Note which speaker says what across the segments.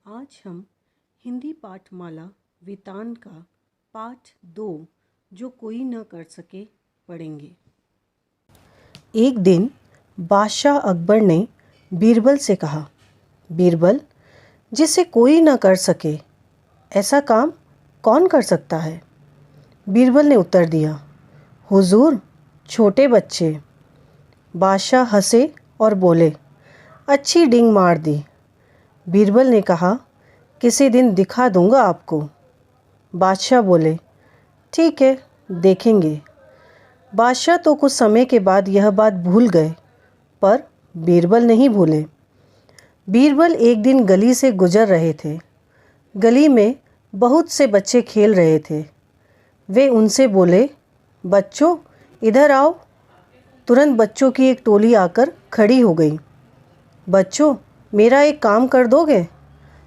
Speaker 1: आज हम हिंदी पाठमाला वितान का पाठ 2 जो कोई न कर सके पढ़ेंगे। एक दिन बादशाह अकबर ने बीरबल से कहा, बीरबल, जिसे कोई न कर सके ऐसा काम कौन कर सकता है? बीरबल ने उत्तर दिया, हुजूर, छोटे बच्चे। बादशाह हंसे और बोले, अच्छी डींग मार दी। बीरबल ने कहा, किसी दिन दिखा दूंगा आपको। बादशाह बोले, ठीक है, देखेंगे। बादशाह तो कुछ समय के बाद यह बात भूल गए, पर बीरबल नहीं भूले। बीरबल एक दिन गली से गुजर रहे थे। गली में बहुत से बच्चे खेल रहे थे। वे उनसे बोले, बच्चों, इधर आओ। तुरंत बच्चों की एक टोली आकर खड़ी हो गई। बच्चों, मेरा एक काम कर दोगे?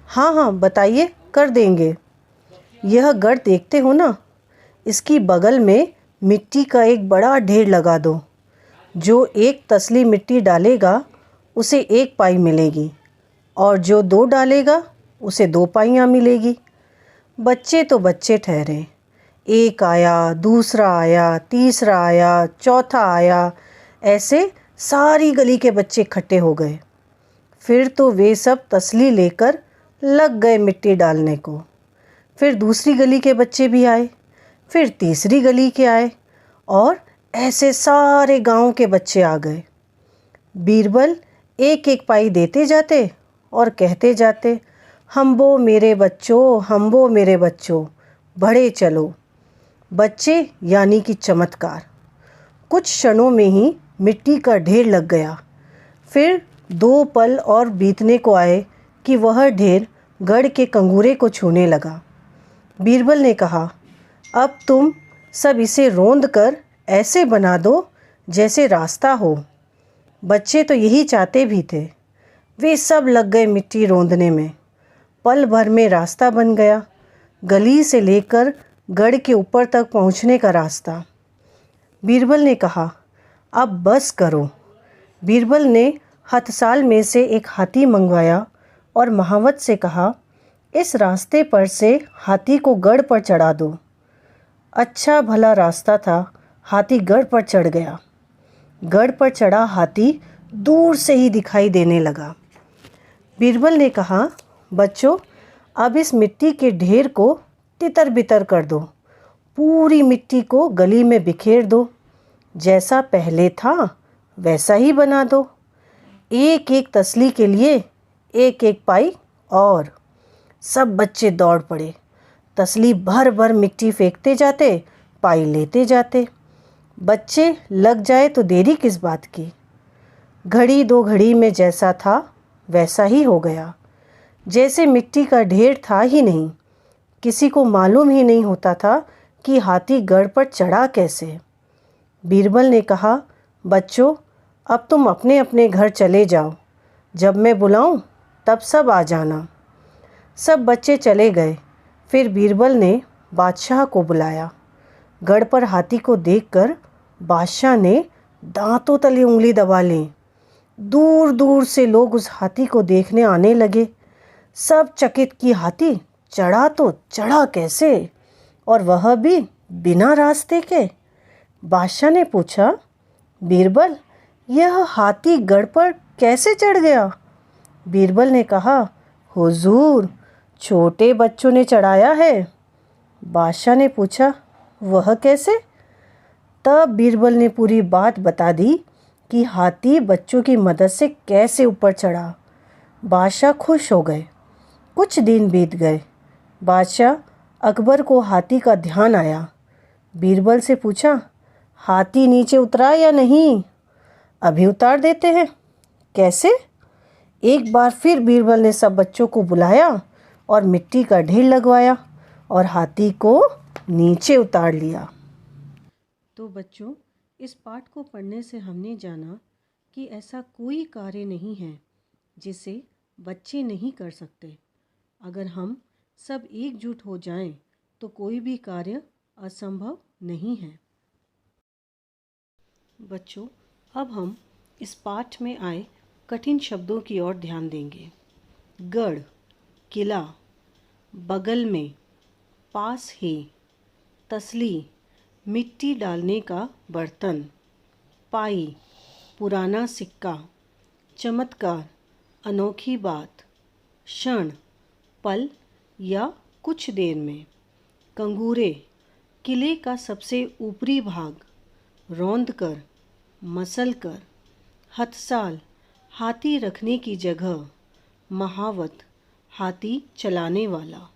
Speaker 1: हाँ हाँ, बताइए, कर देंगे। यह गढ़ देखते हो ना, इसकी बगल में मिट्टी का एक बड़ा ढेर लगा दो। जो एक तसली मिट्टी डालेगा उसे 1 पाई मिलेगी, और जो 2 डालेगा उसे 2 पाइयाँ मिलेगी। बच्चे तो बच्चे ठहरे। एक आया, दूसरा आया, तीसरा आया, चौथा आया। ऐसे सारी गली के बच्चे इकट्ठे हो गए। फिर तो वे सब तसली लेकर लग गए मिट्टी डालने को। फिर दूसरी गली के बच्चे भी आए, फिर तीसरी गली के आए, और ऐसे सारे गांव के बच्चे आ गए। बीरबल एक एक पाई देते जाते और कहते जाते, हम्बो मेरे बच्चों, हम्बो मेरे बच्चों, बढ़े चलो। बच्चे यानी कि चमत्कार। कुछ क्षणों में ही मिट्टी का ढेर लग गया। फिर 2 पल और बीतने को आए कि वह ढेर गढ़ के कंगूरे को छूने लगा। बीरबल ने कहा, अब तुम सब इसे रोंद कर ऐसे बना दो जैसे रास्ता हो। बच्चे तो यही चाहते भी थे। वे सब लग गए मिट्टी रोंदने में। पल भर में रास्ता बन गया, गली से लेकर गढ़ के ऊपर तक पहुंचने का रास्ता। बीरबल ने कहा, अब बस करो। बीरबल ने हथसाल में से एक हाथी मंगवाया और महावत से कहा, इस रास्ते पर से हाथी को गढ़ पर चढ़ा दो। अच्छा भला रास्ता था, हाथी गढ़ पर चढ़ गया। गढ़ पर चढ़ा हाथी दूर से ही दिखाई देने लगा। बीरबल ने कहा, बच्चों, अब इस मिट्टी के ढेर को तितर बितर कर दो। पूरी मिट्टी को गली में बिखेर दो। जैसा पहले था वैसा ही बना दो। एक एक तसली के लिए 1-1 पाई। और सब बच्चे दौड़ पड़े। तसली भर भर मिट्टी फेंकते जाते, पाई लेते जाते। बच्चे लग जाए तो देरी किस बात की। घड़ी 2 घड़ी में जैसा था वैसा ही हो गया, जैसे मिट्टी का ढेर था ही नहीं। किसी को मालूम ही नहीं होता था कि हाथी गढ़ पर चढ़ा कैसे। बीरबल ने कहा, बच्चों, अब तुम अपने अपने घर चले जाओ। जब मैं बुलाऊं तब सब आ जाना। सब बच्चे चले गए। फिर बीरबल ने बादशाह को बुलाया। गढ़ पर हाथी को देखकर बादशाह ने दांतों तले उंगली दबा ली। दूर दूर से लोग उस हाथी को देखने आने लगे। सब चकित कि हाथी चढ़ा तो चढ़ा कैसे, और वह भी बिना रास्ते के। बादशाह ने पूछा, बीरबल, यह हाथी गढ़ पर कैसे चढ़ गया? बीरबल ने कहा, हुजूर, छोटे बच्चों ने चढ़ाया है। बादशाह ने पूछा, वह कैसे? तब बीरबल ने पूरी बात बता दी कि हाथी बच्चों की मदद से कैसे ऊपर चढ़ा। बादशाह खुश हो गए। कुछ दिन बीत गए। बादशाह अकबर को हाथी का ध्यान आया। बीरबल से पूछा, हाथी नीचे उतरा या नहीं? अभी उतार देते हैं। कैसे? एक बार फिर बीरबल ने सब बच्चों को बुलाया और मिट्टी का ढेर लगवाया और हाथी को नीचे उतार लिया। तो बच्चों, इस पाठ को पढ़ने से हमने जाना कि ऐसा कोई कार्य नहीं है जिसे बच्चे नहीं कर सकते। अगर हम सब एकजुट हो जाएं तो कोई भी कार्य असंभव नहीं है। बच्चों, अब हम इस पाठ में आए कठिन शब्दों की ओर ध्यान देंगे। गढ़ किला, बगल में, पास ही, तसली, मिट्टी डालने का बर्तन, पाई, पुराना सिक्का, चमत्कार, अनोखी बात, क्षण, पल या कुछ देर में, कंगूरे, किले का सबसे ऊपरी भाग, रौंद कर, मसल कर, हथसाल, हाथी रखने की जगह, महावत, हाथी चलाने वाला।